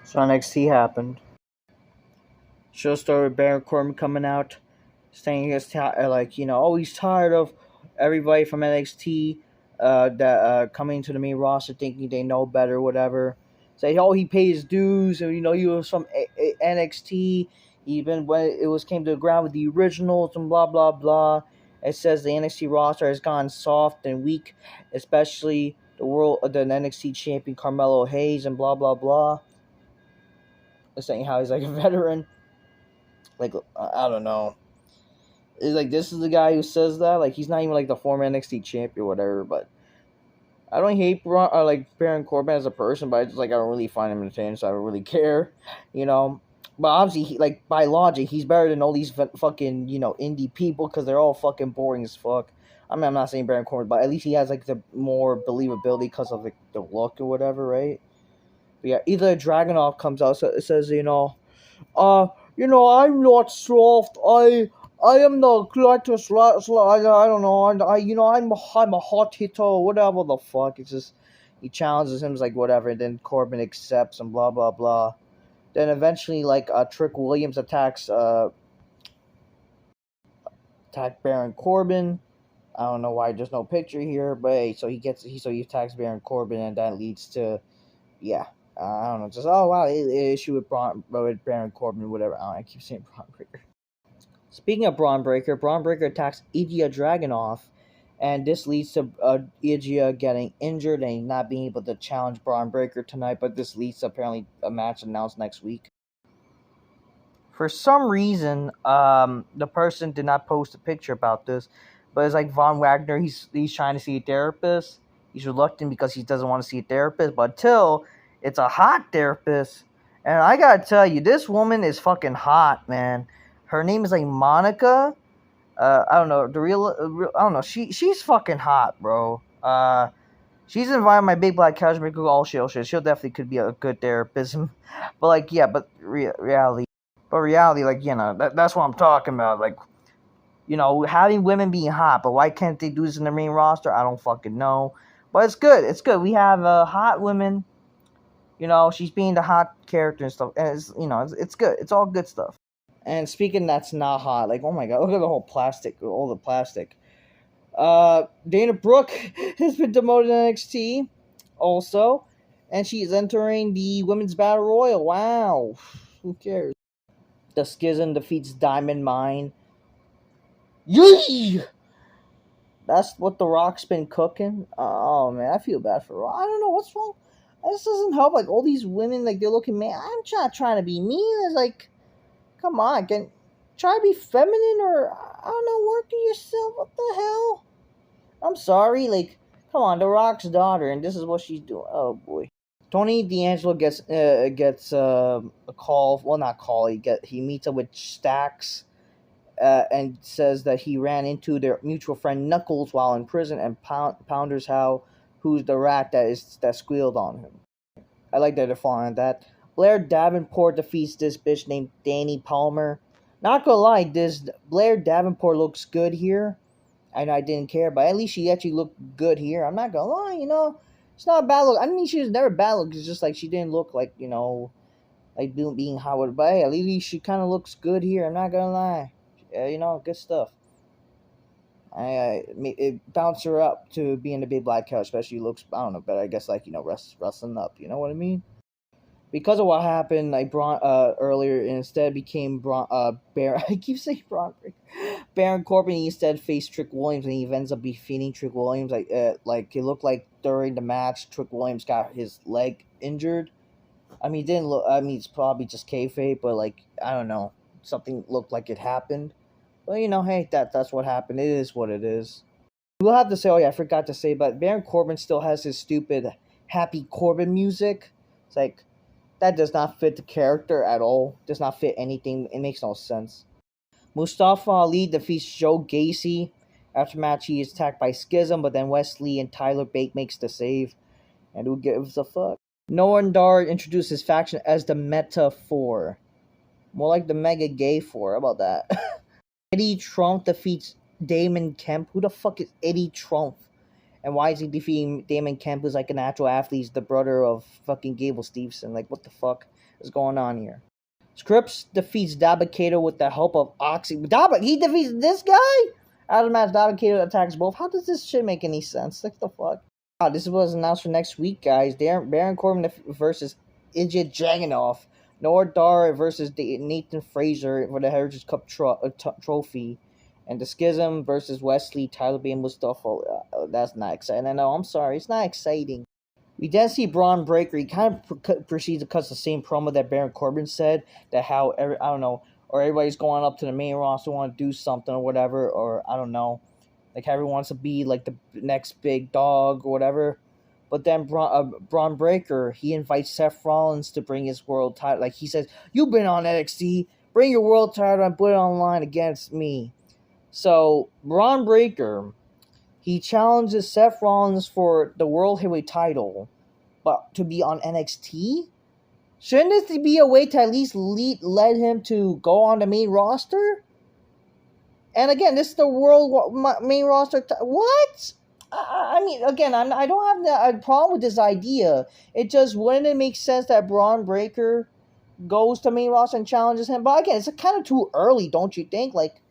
So NXT happened. Show started with Baron Corbin coming out, saying oh, he's tired of everybody from NXT that coming to the main roster thinking they know better, whatever. Say, oh, he paid his dues, and he was from NXT, even when it was came to the ground with the originals and blah blah blah. It says the NXT roster has gone soft and weak, especially the NXT champion Carmelo Hayes and blah blah blah. Saying how he's like a veteran. Like, I don't know. It's like, this is the guy who says that. Like, he's not even like the former NXT champion or whatever. But I don't hate like Baron Corbin as a person, but I just like I don't really find him entertaining, so I don't really care, you know. But obviously, like by logic, he's better than all these fucking indie people because they're all fucking boring as fuck. I mean, I'm not saying Baron Corbin, but at least he has like the more believability because of like the look or whatever, right? But yeah, either Dragunov comes out, so it says, uh, I'm not soft. I am the greatest. I don't know. I'm a hot hitter or whatever the fuck. It's just he challenges him, like whatever, and then Corbin accepts and blah blah blah. Then eventually, like Trick Williams attack Baron Corbin. I don't know why there's no picture here, but hey, so he attacks Baron Corbin, and that leads to yeah. I don't know, just wow, issue with Baron Corbin, whatever. I keep saying Braun Breaker. Speaking of Braun Breaker attacks Ilya Dragunov, and this leads to Ilya getting injured and not being able to challenge Braun Breaker tonight. But this leads to apparently a match announced next week. For some reason, the person did not post a picture about this, but it's like Von Wagner. He's trying to see a therapist. He's reluctant because he doesn't want to see a therapist, but until it's a hot therapist, and I gotta tell you, this woman is fucking hot, man. Her name is like Monica. I don't know I don't know. She's fucking hot, bro. She's invited my big black couch. Oh shit. She'll definitely could be a good therapist. But like, yeah, but reality. But reality, like, that's what I'm talking about. Like, having women being hot, but why can't they do this in the main roster? I don't fucking know. But it's good. It's good. We have hot women. She's being the hot character and stuff. And it's good. It's all good stuff. And speaking that's not hot, like, oh my god, look at all the plastic. Dana Brooke has been demoted to NXT also, and she's entering the Women's Battle Royal. Wow. Who cares? The Schism defeats Diamond Mine. Yee! That's what The Rock's been cooking. Oh man, I feel bad for Rock. I don't know what's wrong. This doesn't help. Like, all these women, like, they're looking, man. I'm not trying to be mean. It's like, come on, try to be feminine, or I don't know, work on yourself. What the hell? I'm sorry. Like, come on, The Rock's daughter, and this is what she's doing. Oh boy. Tony D'Angelo gets a call. Well, not call. He meets up with Stax, and says that he ran into their mutual friend Knuckles while in prison, and Pounders who's the rat that squealed on him. I like that they're following that. Blair Davenport defeats this bitch named Danny Palmer. Not gonna lie, this Blair Davenport looks good here. I didn't care, but at least she actually looked good here. I'm not gonna lie, it's not a bad look. I mean, she was never bad look. It's just like she didn't look like, like being Howard. But hey, at least she kind of looks good here. I'm not gonna lie. Good stuff. It bounced her up to being the big black cow, especially looks, I don't know, better, I guess, like, wrestling up. You know what I mean? Because of what happened, like Bron earlier, instead became Baron. I keep saying Bron. Baron Corbin instead faced Trick Williams, and he ends up defeating Trick Williams. Like it looked like during the match, Trick Williams got his leg injured. I mean, it didn't look. I mean, it's probably just kayfabe, but like, I don't know, something looked like it happened. But hey, that's what happened. It is what it is. We'll have to say. Oh yeah, I forgot to say, but Baron Corbin still has his stupid Happy Corbin music. It's like, that does not fit the character at all. Does not fit anything. It makes no sense. Mustafa Ali defeats Joe Gacy. After match, he is attacked by Schism, but then Wesley and Tyler Bate makes the save. And who gives a fuck? Noam Dar introduced his faction as the Meta 4. More like the Mega Gay 4. How about that? Eddie Trump defeats Damon Kemp. Who the fuck is Eddie Trump? And why is he defeating Damon Kemp, who's like a natural athlete? He's the brother of fucking Gable Steveson. Like, what the fuck is going on here? Scripps defeats Dabba-Kato with the help of Oxy. He defeats this guy? Out of the match, Dabba-Kato attacks both. How does this shit make any sense? Like, the fuck? This was announced for next week, guys. Baron Corbin versus Ilja Dragunov. Noah Dar versus Nathan Frazier for the Heritage Cup trophy. And the Schism versus Wesley, Tyler Bate, and Mustafa. That's not exciting. I know, I'm sorry. It's not exciting. We then see Bron Breakker. He kind of proceeds to cut the same promo that Baron Corbin said. That how, I don't know, or everybody's going up to the main roster, want to do something or whatever. Or, I don't know. Like, everyone wants to be, like, the next big dog or whatever. But then Bron Breakker, he invites Seth Rollins to bring his world title. Like, he says, you've been on NXT. Bring your world title and put it online against me. So, Bron Breakker, he challenges Seth Rollins for the World Heavyweight title, but to be on NXT? Shouldn't this be a way to at least lead him to go on the main roster? And again, this is the world main roster. What? I mean, again, I don't have a problem with this idea. It just wouldn't it make sense that Bron Breakker goes to main roster and challenges him? But again, it's kind of too early, don't you think? Like,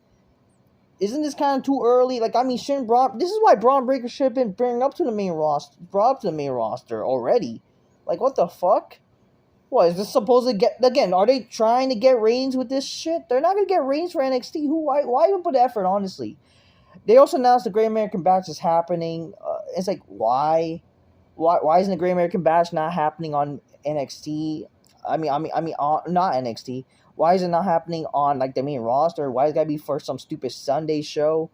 isn't this kind of too early? Like, I mean, shouldn't this is why Bron Breakker should have been brought up to the main roster already. Like, what the fuck? What, is this supposed to get, again, are they trying to get ratings with this shit? They're not going to get ratings for NXT. Why even put effort, honestly? They also announced the Great American Bash is happening. It's like, why? Why isn't the Great American Bash not happening on NXT? I mean, not NXT. Why is it not happening on, like, the main roster? Why is it got to be for some stupid Sunday show?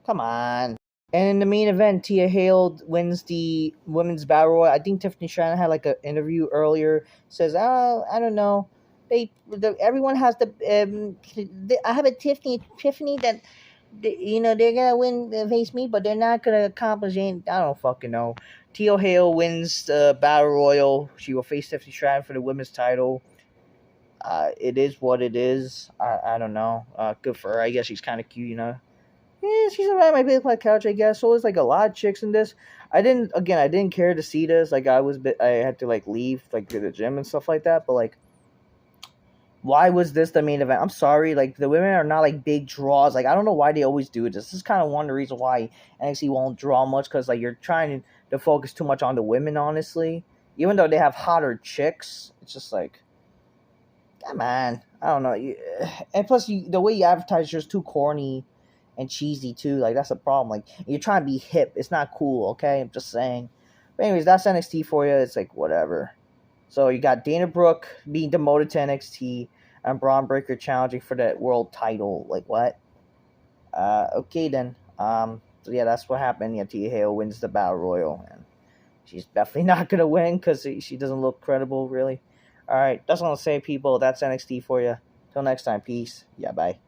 Come on. And in the main event, Tia Hale wins the women's battle royal. I think Tiffany Stratton had like an interview earlier. Says, I don't know. Everyone has I have a Tiffany that, they're gonna win face me, but they're not gonna accomplish anything. I don't fucking know. Tia Hale wins the battle royal. She will face Tiffany Stratton for the women's title. It is what it is. I don't know. Good for her. I guess she's kind of cute, Yeah, she's around my big flat couch, I guess. So there's like a lot of chicks in this. I didn't care to see this. Like, I had to like leave, like, to the gym and stuff like that. But like, why was this the main event? I'm sorry, like, the women are not like big draws. Like, I don't know why they always do this. This is kind of one of the reasons why NXT won't draw much, because like you're trying to focus too much on the women, honestly. Even though they have hotter chicks, it's just like, come on. I don't know. And plus, the way you advertise is just too corny and cheesy too. Like, that's a problem. Like, you're trying to be hip. It's not cool, okay? I'm just saying. But anyways, that's NXT for you. It's like, whatever. So you got Dana Brooke being demoted to NXT and Bron Breakker challenging for that world title. Like, what? Okay then. So yeah, that's what happened. Yeah, Tia Hale wins the Battle Royal, and she's definitely not gonna win because she doesn't look credible, really. All right, that's all I'll say, people. That's NXT for you. Till next time, peace. Yeah, bye.